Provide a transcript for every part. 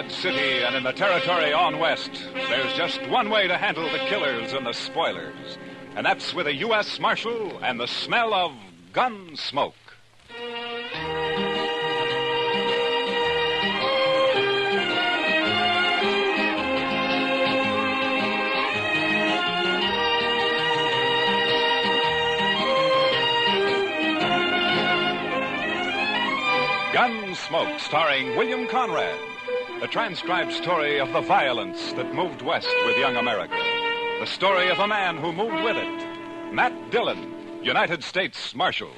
big city and in the territory on west, there's just one way to handle the killers and the spoilers. And that's with a U.S. Marshal and the smell of Gunsmoke. Gunsmoke, starring William Conrad. The transcribed story of the violence that moved west with young America. The story of a man who moved with it. Matt Dillon, United States Marshal.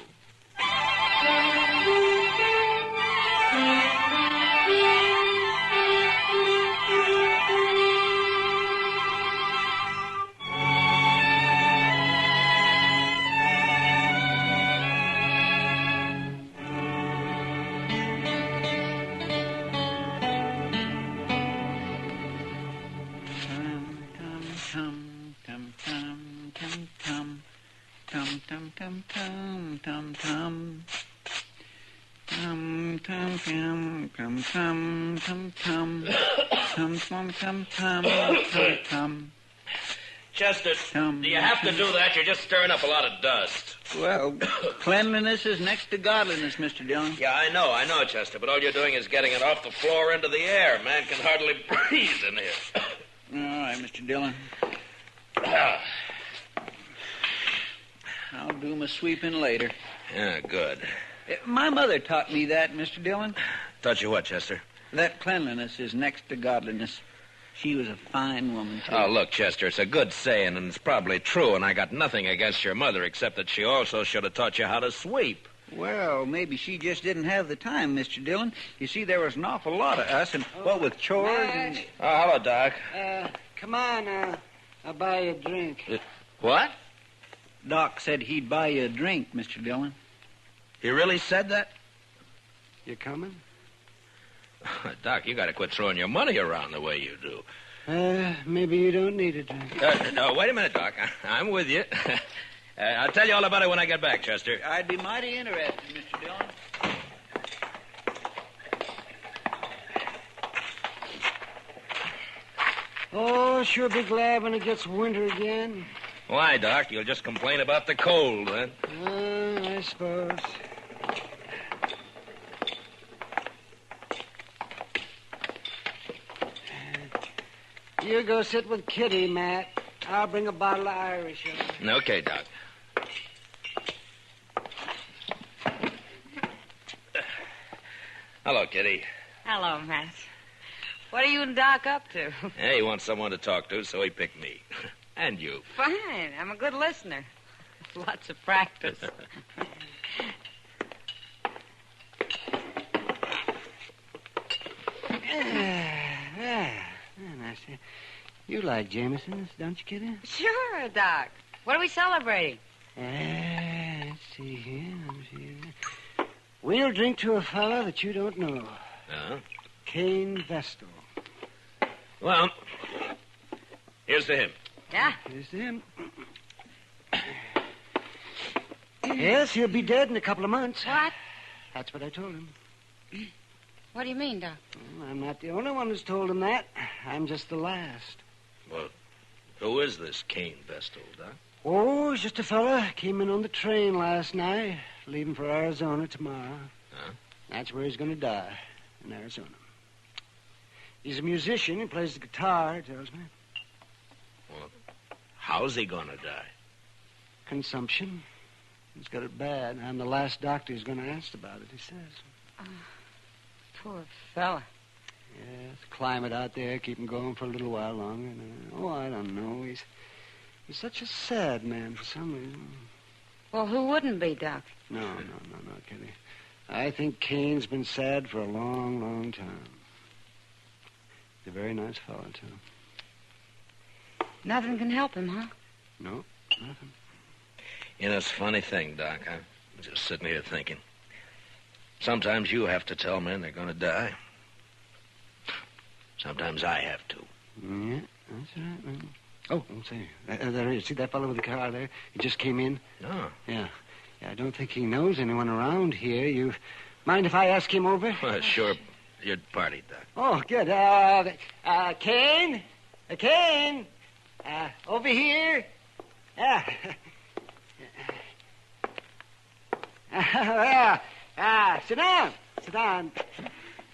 Chester, do you have to do that? You're just stirring up a lot of dust. Well, cleanliness is next to godliness, Mr. Dillon. Yeah, I know, Chester, but all you're doing is getting it off the floor into the air. Man can hardly breathe in here. All right, Mr. Dillon. I'll do my sweeping later. Yeah, good. My mother taught me that, Mr. Dillon. Taught you what, Chester? That cleanliness is next to godliness. She was a fine woman, too. Oh, look, Chester, it's a good saying, and it's probably true, and I got nothing against your mother, except that she also should have taught you how to sweep. Well, maybe she just didn't have the time, Mr. Dillon. You see, there was an awful lot of us, and what with chores and... Oh, hello, Doc. Come on, I'll buy you a drink. What? Doc said he'd buy you a drink, Mr. Dillon. He really said that? You coming? Doc, you got to quit throwing your money around the way you do. Maybe you don't need a drink. No, wait a minute, Doc. I'm with you. I'll tell you all about it when I get back, Chester. I'd be mighty interested, Mr. Dillon. Oh, sure be glad when it gets winter again. Why, Doc? You'll just complain about the cold, then? I suppose. You go sit with Kitty, Matt. I'll bring a bottle of Irish over. Okay, Doc. Hello, Kitty. Hello, Matt. What are you and Doc up to? Hey, he wants someone to talk to, so he picked me. And you. Fine. I'm a good listener. Lots of practice. You like Jameson's, don't you, Kitty? Sure, Doc. What are we celebrating? Let's see here. We'll drink to a fella that you don't know. Cain Vestal. Well, here's to him. Yeah? Here's to him. Yes, he'll be dead in a couple of months. What? That's what I told him. What do you mean, Doc? Well, I'm not the only one who's told him that. I'm just the last. Well, who is this Cain Vestal, Doc? Oh, he's just a fella. Came in on the train last night, leaving for Arizona tomorrow. Huh? That's where he's going to die, in Arizona. He's a musician. He plays the guitar, he tells me. Well, how's he going to die? Consumption. He's got it bad. I'm the last doctor who's going to ask about it, he says. Poor fella. Yes, climate out there, keep him going for a little while longer. I don't know. He's such a sad man for some reason. Well, who wouldn't be, Doc? No, Kitty. I think Cain's been sad for a long, long time. He's a very nice fellow, too. Nothing can help him, huh? No, nothing. You know, it's a funny thing, Doc. I'm just sitting here thinking. Sometimes you have to tell men they're going to die. Sometimes I have to. Yeah, that's right, man. Oh, say, there he is. See that fellow with the car there? He just came in. No. Yeah, I don't think he knows anyone around here. You mind if I ask him over? Well, sure. Your party, Doc. Oh, good. Cain? Cain? Over here? Sit down. Sit down.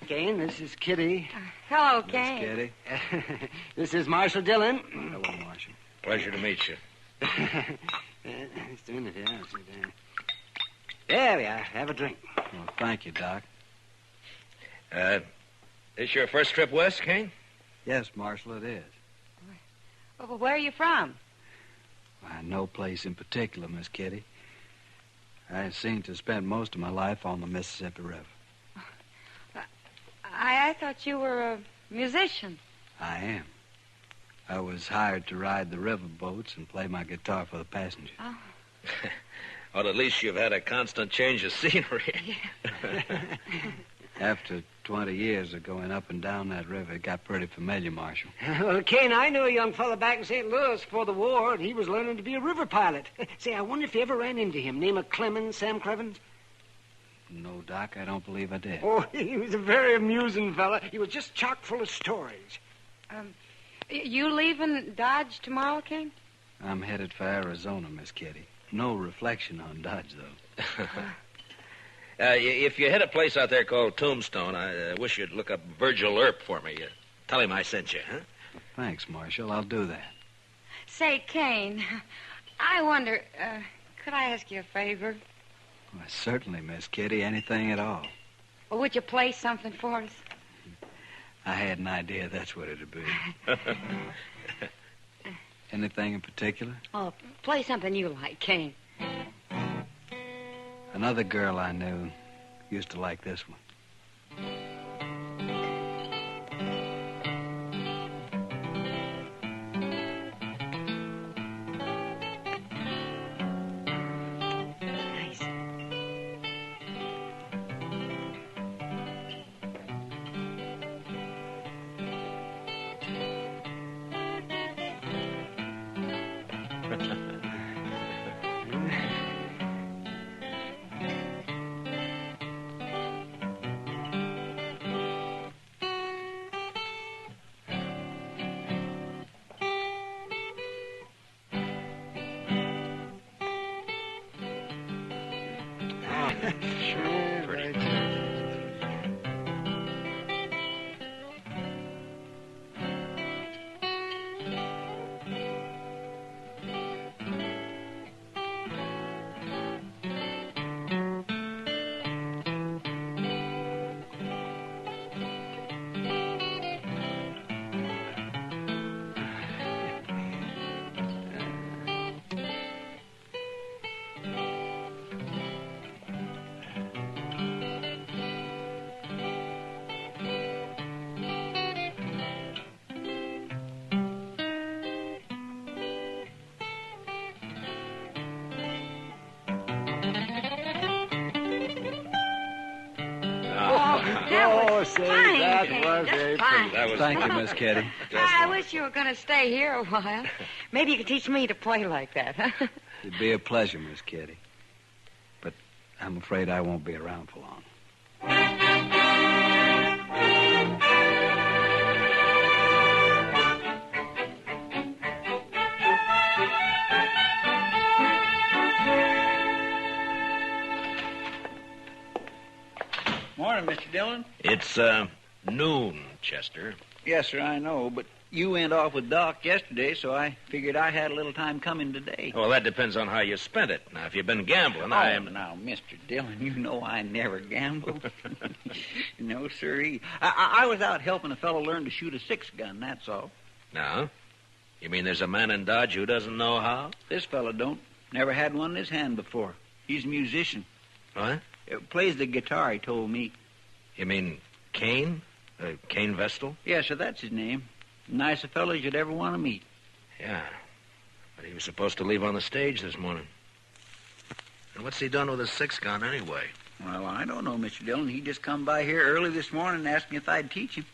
Cain, this is Kitty. Hello, Miss Cain. Kitty. This is Marshal Dillon. Hello, Marshal. Pleasure to meet you. He's doing it, yeah. Sit down. There we are. Have a drink. Well, thank you, Doc. This your first trip west, Cain? Yes, Marshal, it is. Well, where are you from? Why, no place in particular, Miss Kitty. I seem to spend most of my life on the Mississippi River. I thought you were a musician. I am. I was hired to ride the river boats and play my guitar for the passengers. Oh. Well, at least you've had a constant change of scenery. After 20 years of going up and down that river, it got pretty familiar, Marshal. Well, Cain, I knew a young fella back in St. Louis before the war, and he was learning to be a river pilot. Say, I wonder if you ever ran into him. Name of Clemens, Sam Clevens? No, Doc, I don't believe I did. Oh, he was a very amusing fella. He was just chock full of stories. You leaving Dodge tomorrow, Cain? I'm headed for Arizona, Miss Kitty. No reflection on Dodge, though. If you hit a place out there called Tombstone, I wish you'd look up Virgil Earp for me. Tell him I sent you, huh? Thanks, Marshal. I'll do that. Say, Cain, I wonder, could I ask you a favor? Why, certainly, Miss Kitty. Anything at all. Well, would you play something for us? I had an idea that's what it'd be. Anything in particular? Oh, play something you like, Cain. Another girl I knew used to like this one. Nice. Sure, Pretty. Fine, that Cain, was just very fine. That was Thank you, Miss Kitty. I wish you were going to stay here a while. Maybe you could teach me to play like that, huh? It'd be a pleasure, Miss Kitty. But I'm afraid I won't be around for long. Morning, Mr. Dillon. It's noon, Chester. Yes, sir, I know, but you went off with Doc yesterday, so I figured I had a little time coming today. Well, that depends on how you spent it. Now, if you've been gambling, Now, Mr. Dillon, you know I never gamble. No, sirree. I was out helping a fellow learn to shoot a 6-gun, that's all. No? You mean there's a man in Dodge who doesn't know how? This fellow don't. Never had one in his hand before. He's a musician. What? Plays the guitar, he told me. You mean Cain? Cain Vestal? Yes, sir, that's his name. Nice a fellow you'd ever want to meet. Yeah. But he was supposed to leave on the stage this morning. And what's he done with his 6-gun anyway? Well, I don't know, Mr. Dillon. He just come by here early this morning and asked me if I'd teach him.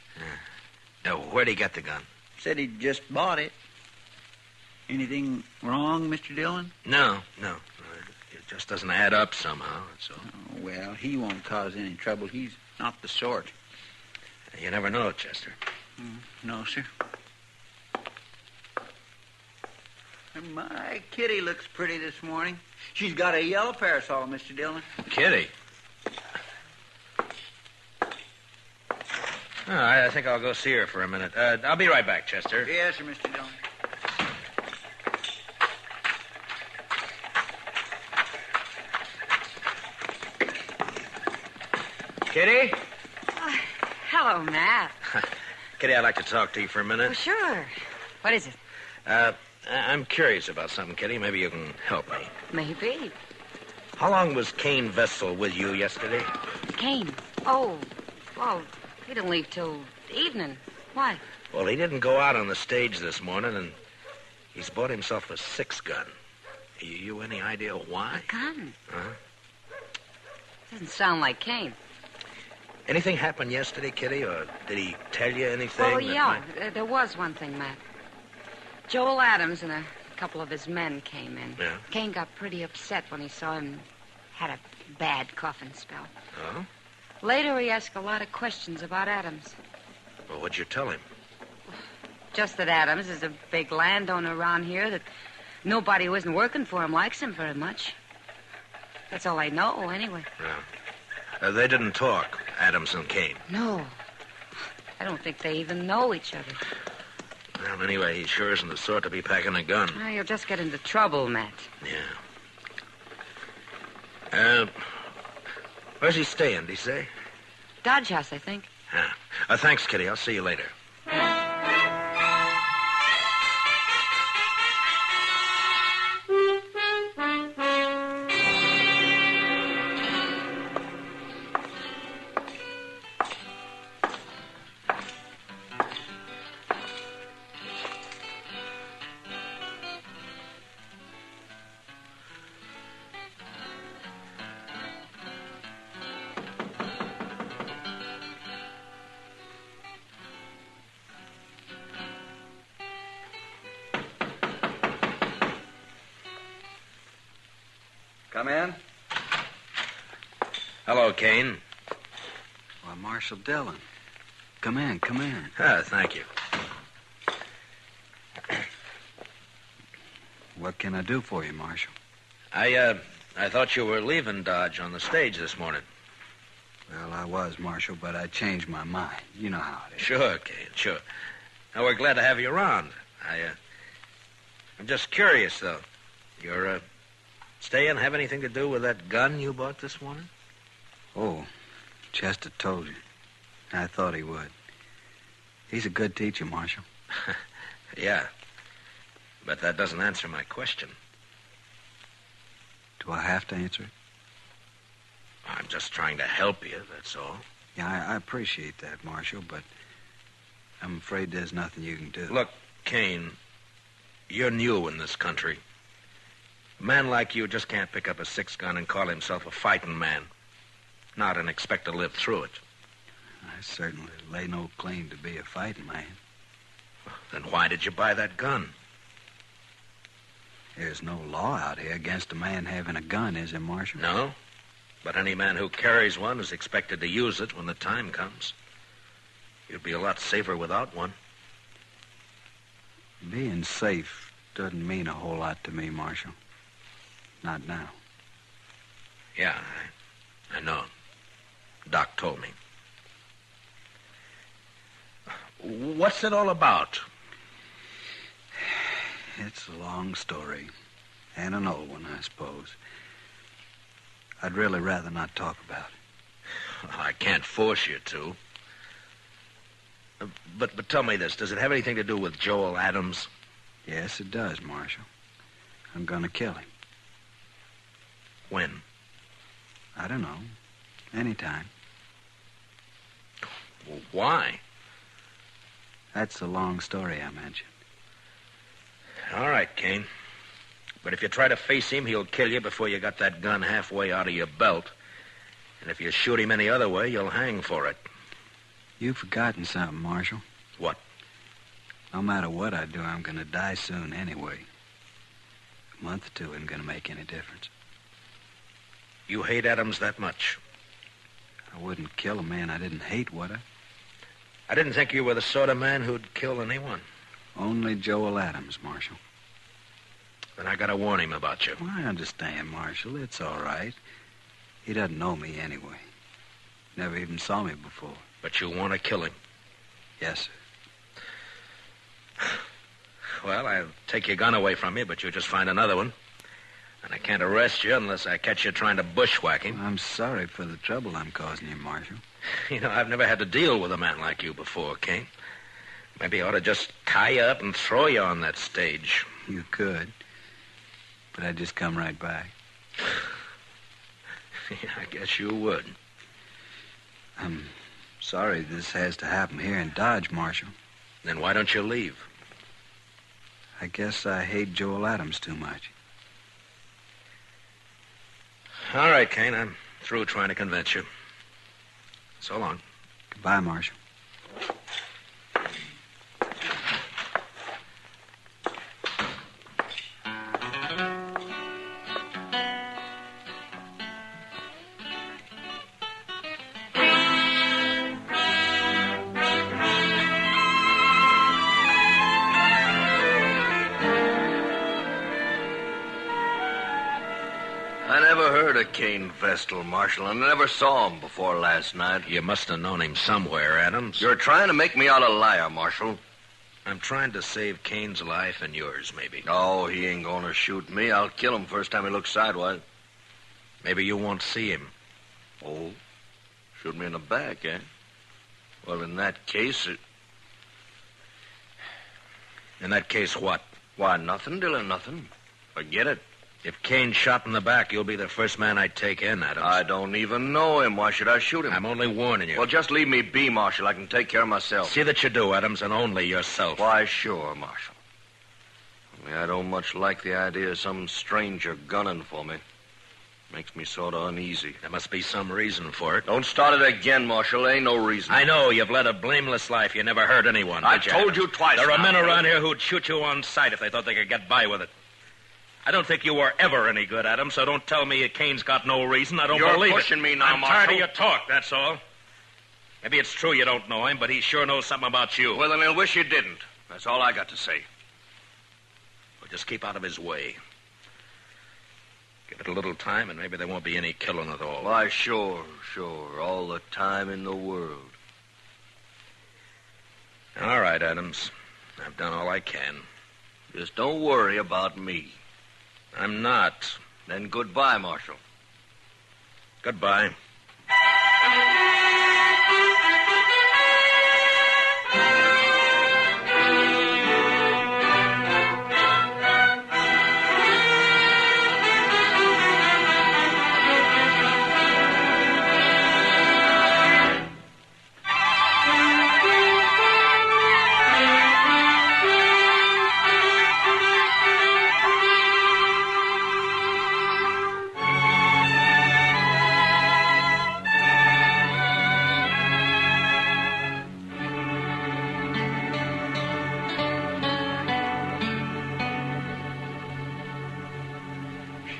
Now, where'd he get the gun? Said he just bought it. Anything wrong, Mr. Dillon? No. It just doesn't add up somehow, that's all. Oh, well, he won't cause any trouble. He's not the sort. You never know, Chester. No, sir. My Kitty looks pretty this morning. She's got a yellow parasol, Mr. Dillon. Kitty? Oh, I think I'll go see her for a minute. I'll be right back, Chester. Yes, sir, Mr. Dillon. Kitty? Hello, Matt. Kitty, I'd like to talk to you for a minute. Oh, sure. What is it? I'm curious about something, Kitty. Maybe you can help me. Maybe. How long was Cain Vessel with you yesterday? Cain. Oh, well, he didn't leave till evening. Why? Well, he didn't go out on the stage this morning, and he's bought himself a 6-gun. You any idea why? A gun? Uh-huh. Doesn't sound like Cain. Anything happened yesterday, Kitty, or did he tell you anything? Oh, yeah. There was one thing, Matt. Joel Adams and a couple of his men came in. Yeah. Cain got pretty upset when he saw him had a bad coughing spell. Oh? Later, he asked a lot of questions about Adams. Well, what'd you tell him? Just that Adams is a big landowner around here, that nobody who isn't working for him likes him very much. That's all I know, anyway. Yeah. They didn't talk, Adams and Cain. No. I don't think they even know each other. Well, anyway, he sure isn't the sort to be packing a gun. Well, you'll just get into trouble, Matt. Yeah. Where's he staying, did he say? Dodge House, I think. Yeah. Thanks, Kitty. I'll see you later. Come in. Hello, Cain. Why, Marshal Dillon. Come in, come in. Thank you. What can I do for you, Marshal? I thought you were leaving Dodge on the stage this morning. Well, I was, Marshal, but I changed my mind. You know how it is. Sure, Cain, sure. Now, we're glad to have you around. I'm just curious, though. Your staying have anything to do with that gun you bought this morning? Oh, Chester told you. I thought he would. He's a good teacher, Marshal. Yeah. But that doesn't answer my question. Do I have to answer it? I'm just trying to help you, that's all. Yeah, I appreciate that, Marshal, but I'm afraid there's nothing you can do. Look, Cain, you're new in this country. A man like you just can't pick up a 6-gun and call himself a fighting man. Not and expect to live through it. I certainly lay no claim to be a fighting man. Then why did you buy that gun? There's no law out here against a man having a gun, is there, Marshal? No. But any man who carries one is expected to use it when the time comes. You'd be a lot safer without one. Being safe doesn't mean a whole lot to me, Marshal. Not now. Yeah, I know. Doc told me. What's it all about? It's a long story. And an old one, I suppose. I'd really rather not talk about it. I can't force you to. But tell me this. Does it have anything to do with Joel Adams? Yes, it does, Marshal. I'm going to kill him. When? I don't know. Anytime. Well, why? That's the long story I mentioned. All right, Cain. But if you try to face him, he'll kill you before you got that gun halfway out of your belt. And if you shoot him any other way, you'll hang for it. You've forgotten something, Marshal. What? No matter what I do, I'm going to die soon anyway. A month or two isn't going to make any difference. You hate Adams that much? I wouldn't kill a man I didn't hate, would I? I didn't think you were the sort of man who'd kill anyone. Only Joel Adams, Marshal. Then I gotta warn him about you. Well, I understand, Marshal. It's all right. He doesn't know me anyway. Never even saw me before. But you want to kill him. Yes, sir. Well, I'll take your gun away from you, but you'll just find another one. And I can't arrest you unless I catch you trying to bushwhack him. I'm sorry for the trouble I'm causing you, Marshal. You know, I've never had to deal with a man like you before, Cain. Maybe I ought to just tie you up and throw you on that stage. You could. But I'd just come right back. Yeah, I guess you would. I'm sorry this has to happen here in Dodge, Marshal. Then why don't you leave? I guess I hate Joel Adams too much. All right, Cain, I'm through trying to convince you. So long. Goodbye, Marshal. I never heard of Cain Vestal, Marshal, and I never saw him before last night. You must have known him somewhere, Adams. You're trying to make me out a liar, Marshal. I'm trying to save Cain's life and yours, maybe. Oh, he ain't gonna shoot me. I'll kill him first time he looks sidewise. Maybe you won't see him. Oh, shoot me in the back, eh? Well, in that case, In that case, what? Why, nothing, Dillon, nothing. Forget it. If Cain's shot in the back, you'll be the first man I take in, Adams. I don't even know him. Why should I shoot him? I'm only warning you. Well, just leave me be, Marshal. I can take care of myself. See that you do, Adams, and only yourself. Why, sure, Marshal. Only I don't much like the idea of some stranger gunning for me. Makes me sort of uneasy. There must be some reason for it. Don't start it again, Marshal. Ain't no reason. I know you've led a blameless life. You never hurt anyone. I did you, told Adams? you twice. There are now, men Dillon. around here who'd shoot you on sight if they thought they could get by with it. I don't think you were ever any good, Adams, so don't tell me Cain's got no reason. I don't You're believe it. pushing me now, I'm Marshal. tired of your talk, that's all. Maybe it's true you don't know him, but he sure knows something about you. Well, then he'll wish you didn't. That's all I got to say. Well, just keep out of his way. Give it a little time, and maybe there won't be any killing at all. Why, sure. All the time in the world. All right, Adams. I've done all I can. Just don't worry about me. I'm not. Then goodbye, Marshal. Goodbye.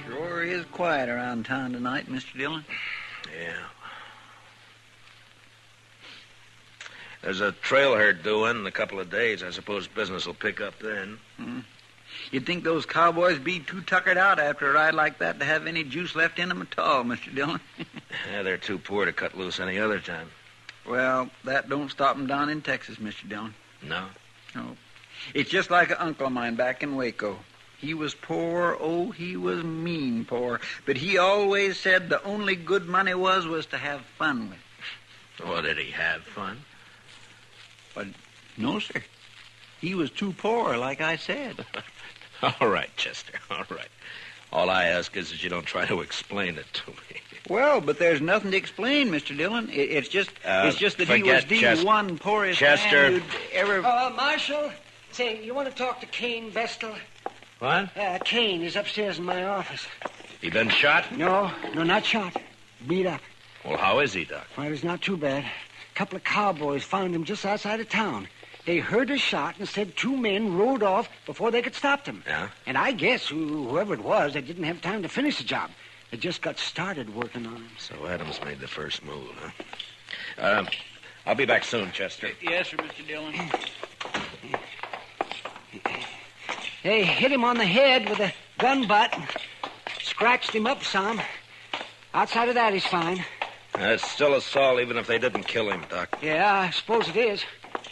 Sure is quiet around town tonight, Mr. Dillon. Yeah. There's a trail herd due in a couple of days. I suppose business will pick up then. You'd think those cowboys be too tuckered out after a ride like that to have any juice left in them at all, Mr. Dillon. Yeah, they're too poor to cut loose any other time. Well, that don't stop them down in Texas, Mr. Dillon. No? No. It's just like an uncle of mine back in Waco. He was poor, oh, he was mean poor. But he always said the only good money was to have fun with. Oh, did he have fun? But no, sir. He was too poor, like I said. All right, Chester, all right. All I ask is that you don't try to explain it to me. Well, but there's nothing to explain, Mr. Dillon. It's just that he was forget the one poorest Chester. man you'd ever... Marshal, say, you want to talk to Cain Vestal? What? Cain is upstairs in my office. He been shot? No, not shot. Beat up. Well, how is he, Doc? Well, it's not too bad. A couple of cowboys found him just outside of town. They heard a shot and said 2 men rode off before they could stop them. Yeah? And I guess whoever it was, they didn't have time to finish the job. They just got started working on him. So Adams made the first move, huh? I'll be back soon, Chester. Yes, sir, Mr. Dillon. They hit him on the head with a gun butt. Scratched him up some. Outside of that, he's fine. It's still assault, even if they didn't kill him, Doc. Yeah, I suppose it is.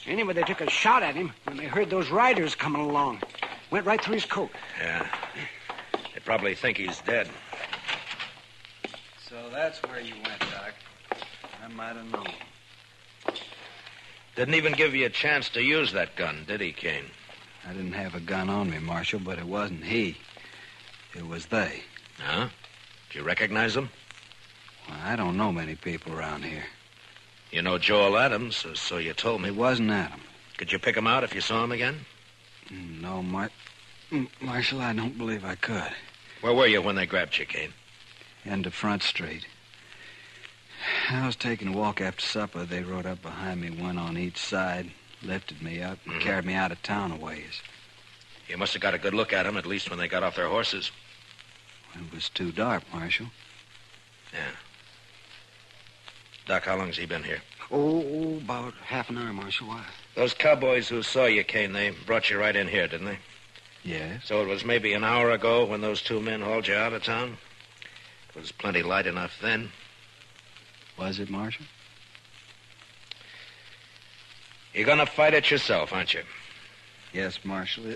Anyway, they took a shot at him when they heard those riders coming along. Went right through his coat. Yeah. They probably think he's dead. So that's where you went, Doc. I might have known. Didn't even give you a chance to use that gun, did he, Cain? I didn't have a gun on me, Marshal, but it wasn't he. It was they. Huh? Did you recognize them? Well, I don't know many people around here. You know Joel Adams, so you told me. It wasn't Adam. Could you pick him out if you saw him again? No, Marshal, I don't believe I could. Where were you when they grabbed you, Cain? End of Front Street. I was taking a walk after supper. They rode up behind me, one on each side, lifted me up, and carried me out of town a ways. You must have got a good look at them, at least when they got off their horses. It was too dark, Marshal. Yeah. Doc, how long's he been here? Oh, about half an hour, Marshal. Why? Those cowboys who saw you, Cain, they brought you right in here, didn't they? Yes. So it was maybe an hour ago when those two men hauled you out of town? It was plenty light enough then. Was it, Marshal? You're gonna fight it yourself, aren't you? Yes, Marshal.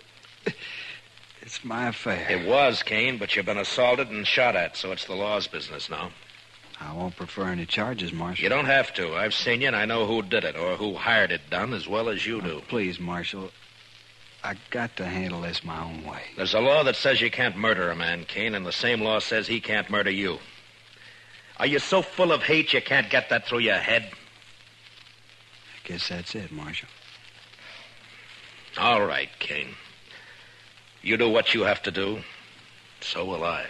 It's my affair. It was, Cain, but you've been assaulted and shot at, so it's the law's business now. I won't prefer any charges, Marshal. You don't have to. I've seen you, and I know who did it, or who hired it done, as well as you do. Please, Marshal. I got to handle this my own way. There's a law that says you can't murder a man, Cain, and the same law says he can't murder you. Are you so full of hate you can't get that through your head? I guess that's it, Marshal. All right, Cain. You do what you have to do. So will I.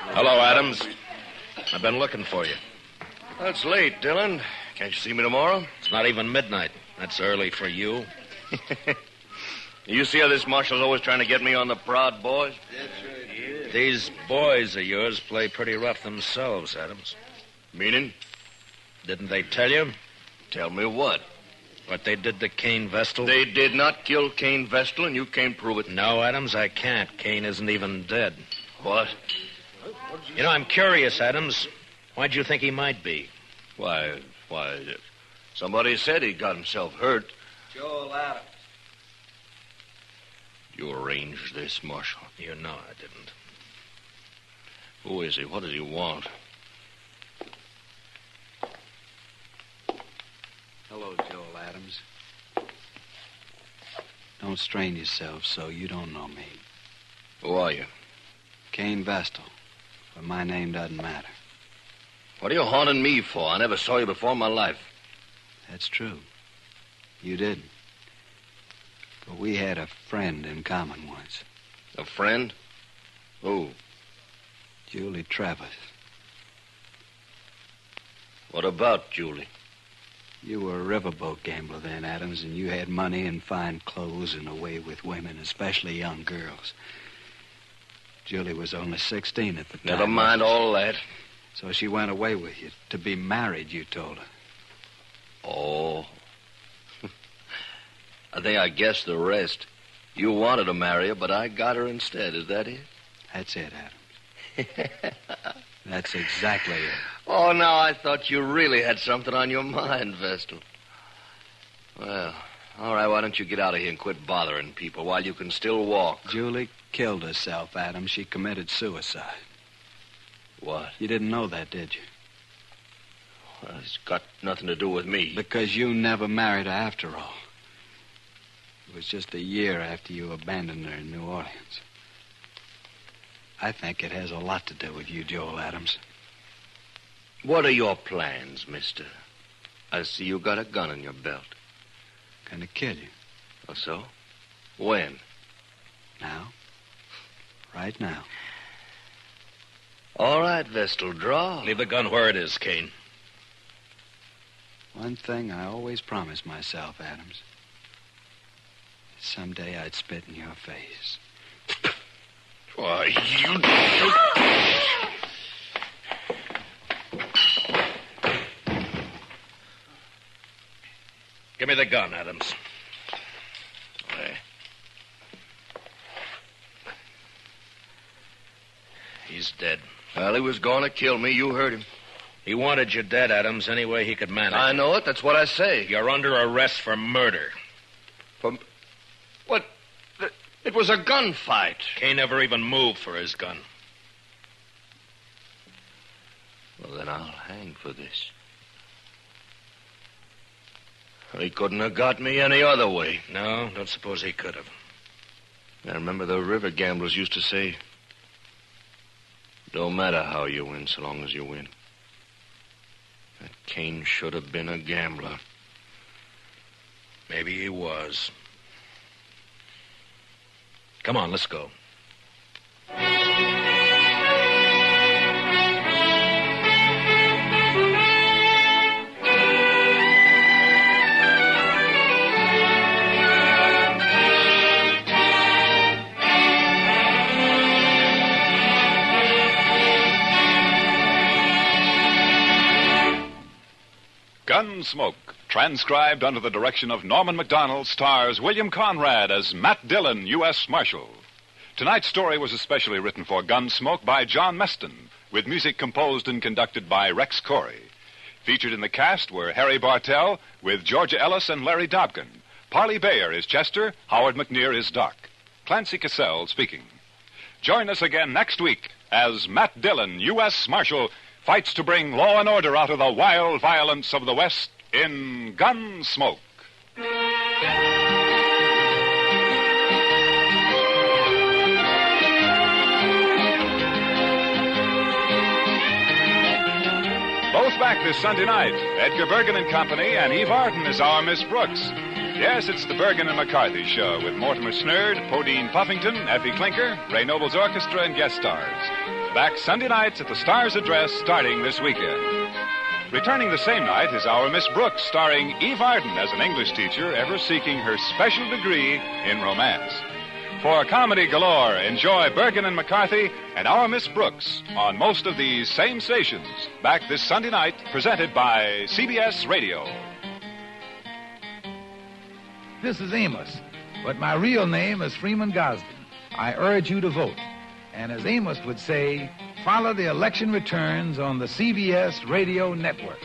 Hello, Adams. I've been looking for you. That's late, Dillon. Can't you see me tomorrow? It's not even midnight. That's early for you. You see how this marshal's always trying to get me on the prod, boys? These boys of yours play pretty rough themselves, Adams. Meaning? Didn't they tell you? Tell me what? What they did to Cain Vestal? They did not kill Cain Vestal, and you can't prove it. No, Adams, I can't. Cain isn't even dead. What? You know, I'm curious, Adams. Why'd you think he might be? Why, somebody said he got himself hurt. Joel Adams. You arranged this, Marshal. You know I didn't. Who is he? What does he want? Hello, Joel Adams. Don't strain yourself so you don't know me. Who are you? Cain Vestal. But my name doesn't matter. What are you haunting me for? I never saw you before in my life. That's true. You didn't. But we had a friend in common once. A friend? Who? Julie Travis. What about Julie? You were a riverboat gambler then, Adams, and you had money and fine clothes and a way with women, especially young girls. Julie was only 16 at the time. Never mind all that. So she went away with you to be married, you told her. Oh. I think I guessed the rest. You wanted to marry her, but I got her instead. Is that it? That's it, Adams. That's exactly it. Oh, now I thought you really had something on your mind, Vestal. Well, all right, why don't you get out of here and quit bothering people while you can still walk? Julie killed herself, Adams. She committed suicide. What? You didn't know that, did you? Well, it's got nothing to do with me. Because you never married her after all. It was just a year after you abandoned her in New Orleans. I think it has a lot to do with you, Joel Adams. What are your plans, mister? I see you got a gun in your belt. Gonna kill you. Oh, so? When? Now. Right now. All right, Vestal, draw. Leave the gun where it is, Cain. One thing I always promised myself, Adams. Someday I'd spit in your face. Why, you... Give me the gun, Adams. There. He's dead. Well, he was going to kill me. You heard him. He wanted you dead, Adams, any way he could manage. I know it. That's what I say. You're under arrest for murder. What? It was a gunfight. Cain never even moved for his gun. Well, then I'll hang for this. He couldn't have got me any other way. No, don't suppose he could have. I remember the river gamblers used to say, don't matter how you win, so long as you win. That Cain should have been a gambler. Maybe he was. Come on, let's go. Gunsmoke, transcribed under the direction of Norman MacDonald, stars William Conrad as Matt Dillon, U.S. Marshal. Tonight's story was especially written for Gunsmoke by John Meston, with music composed and conducted by Rex Corey. Featured in the cast were Harry Bartell with Georgia Ellis and Larry Dobkin. Parley Bayer is Chester, Howard McNear is Doc. Clancy Cassell speaking. Join us again next week as Matt Dillon, U.S. Marshal, fights to bring law and order out of the wild violence of the West in Gunsmoke. Both back this Sunday night. Edgar Bergen and Company and Eve Arden is our Miss Brooks. Yes, it's the Bergen and McCarthy Show with Mortimer Snerd, Podine Puffington, Effie Clinker, Ray Noble's Orchestra, and guest stars. Back Sunday nights at the Star's Address starting this weekend. Returning the same night is our Miss Brooks, starring Eve Arden as an English teacher ever seeking her special degree in romance. For comedy galore, enjoy Bergen and McCarthy and our Miss Brooks on most of these same stations. Back this Sunday night, presented by CBS Radio. This is Amos, but my real name is Freeman Gosden. I urge you to vote. And as Amos would say, follow the election returns on the CBS Radio Network.